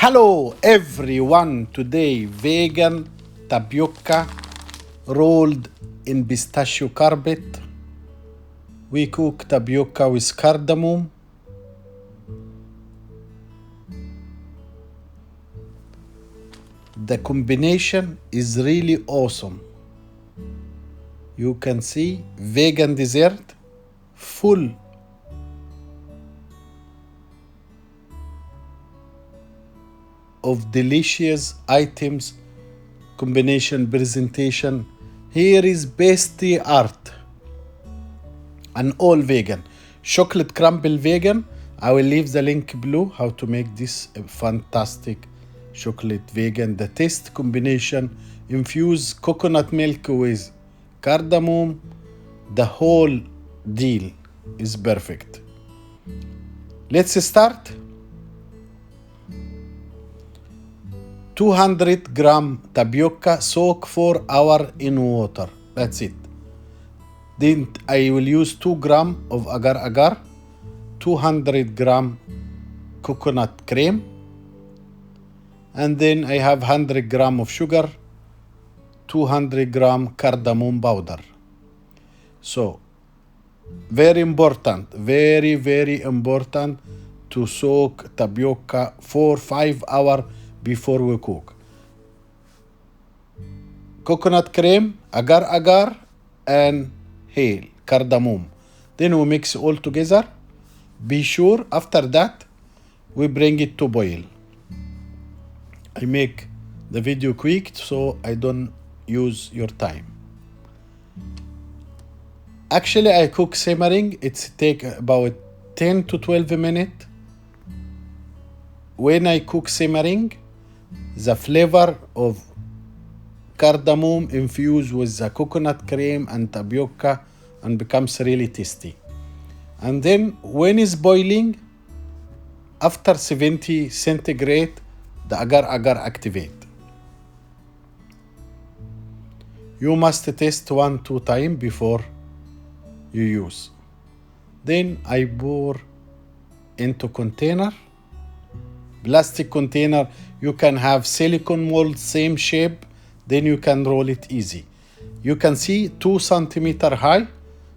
Hello everyone, today vegan tapioca rolled in pistachio carpet. We cook tapioca with cardamom. The combination is really awesome. You can see vegan dessert full of delicious items, combination presentation. Here is pastry art and all vegan. Chocolate crumble vegan. I will leave the link below how to make this fantastic chocolate vegan. The taste combination, infuse coconut milk with cardamom. The whole deal is perfect. Let's start. 200 gram tapioca, soak 4 hours in water. That's it. Then I will use 2 gram of agar agar, 200 gram coconut cream, and then I have 100 gram of sugar, 200 gram cardamom powder. So, very important, very important to soak tapioca for 5 hours before we cook. Coconut cream, agar agar, and cardamom. Then we mix all together. Be sure after that we bring it to boil. I make the video quick so I don't use your time. Actually, I cook simmering. It's take about 10 to 12 minutes. When I cook simmering, the flavor of cardamom infused with the coconut cream and tapioca and becomes really tasty. And then when it's boiling, after 70 centigrade, the agar agar activate. You must test 1-2 times before you use. Then I pour into container. Plastic container, you can have silicone mold, same shape, then you can roll it easy. You can see 2 centimeter high,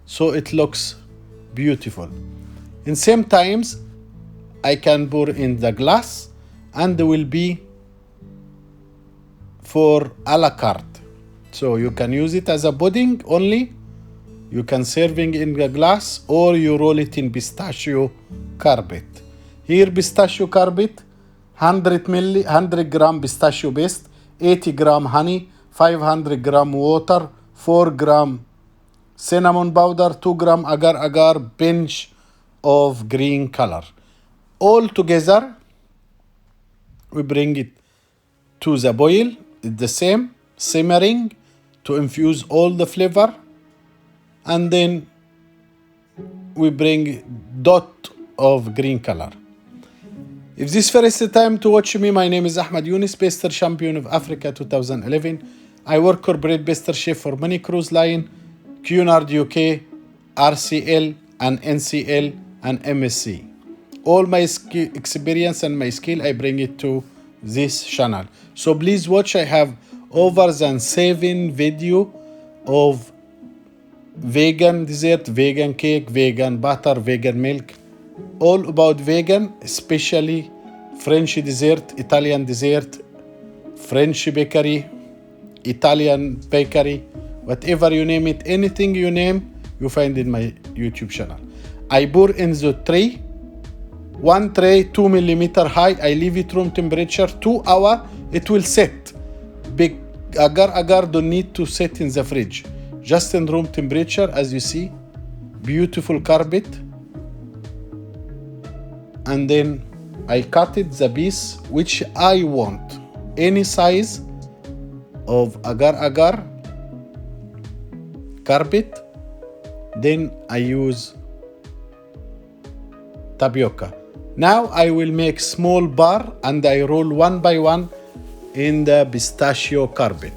so it looks beautiful. In same times, I can pour in the glass and will be for a la carte. So you can use it as a pudding only, you can serving in the glass, or you roll it in pistachio carpet. Here pistachio carpet, 100 gram pistachio paste, 80 gram honey, 500 gram water, 4 gram cinnamon powder, 2 gram agar agar, pinch of green color. All together, we bring it to the boil. It's the same, simmering to infuse all the flavor. And then we bring dot of green color. If this first time to watch me, my name is Ahmed Younes, Pastry Champion of Africa 2011. I work corporate pastry chef for many cruise line, Cunard UK, RCL, and NCL, and MSC. All my experience and my skill, I bring it to this channel. So please watch. I have over than 7 video of vegan dessert, vegan cake, vegan butter, vegan milk. All about vegan, especially French dessert, Italian dessert, French bakery, Italian bakery, whatever you name it, anything you name, you find in my YouTube channel. I pour in the tray, 1 tray 2 millimeter high. I leave it room temperature 2 hours. It will set. Big agar agar don't need to set in the fridge. Just in room temperature, as you see, beautiful carpet. And then I cut it the piece which I want, any size of agar agar carpet. Then I use tapioca. Now I will make small bar and I roll one by one in the pistachio carpet.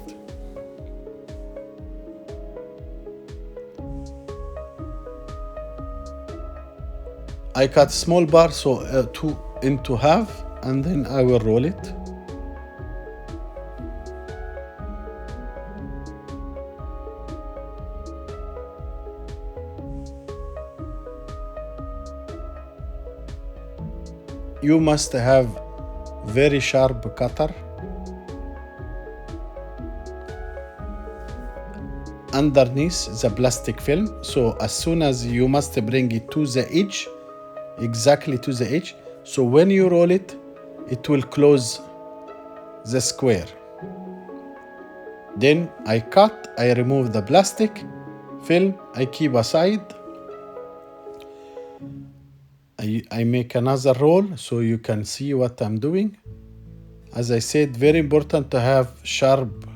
I cut small bar, so 2 into half, and then I will roll it. You must have very sharp cutter underneath the plastic film, so as soon as you must bring it to the edge, exactly to the edge, so when you roll it, it will close the square. Then I cut, I remove the plastic film, I keep aside. I make another roll so you can see what I'm doing. As I said, very important to have sharp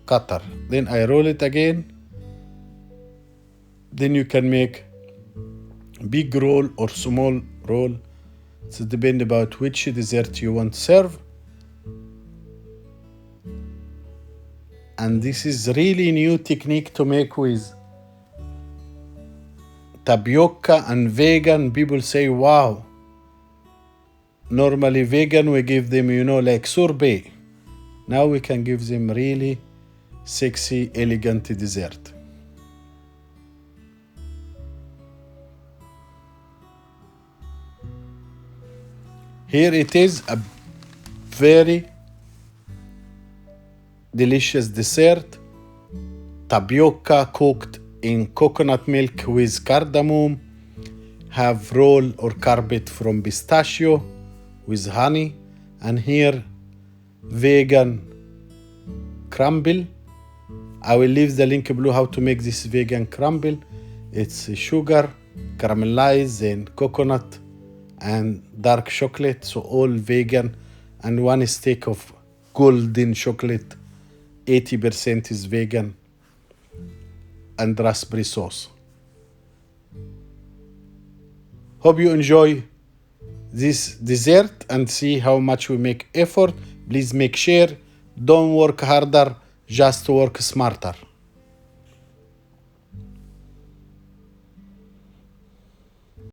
cutter. Then I roll it again. Then you can make big roll or small roll. It depends about which dessert you want to serve. And this is really new technique to make with tapioca and vegan. People say, wow. Normally vegan, we give them, like sorbet. Now we can give them really sexy, elegant dessert. Here it is, a very delicious dessert. Tapioca cooked in coconut milk with cardamom. Have roll or carbet from pistachio with honey. And here, vegan crumble. I will leave the link below how to make this vegan crumble. It's sugar, caramelized, and coconut, and dark chocolate, so all vegan, and one stick of golden chocolate, 80% is vegan, and raspberry sauce. Hope you enjoy this dessert and see how much we make effort. Please make sure, don't work harder, just work smarter.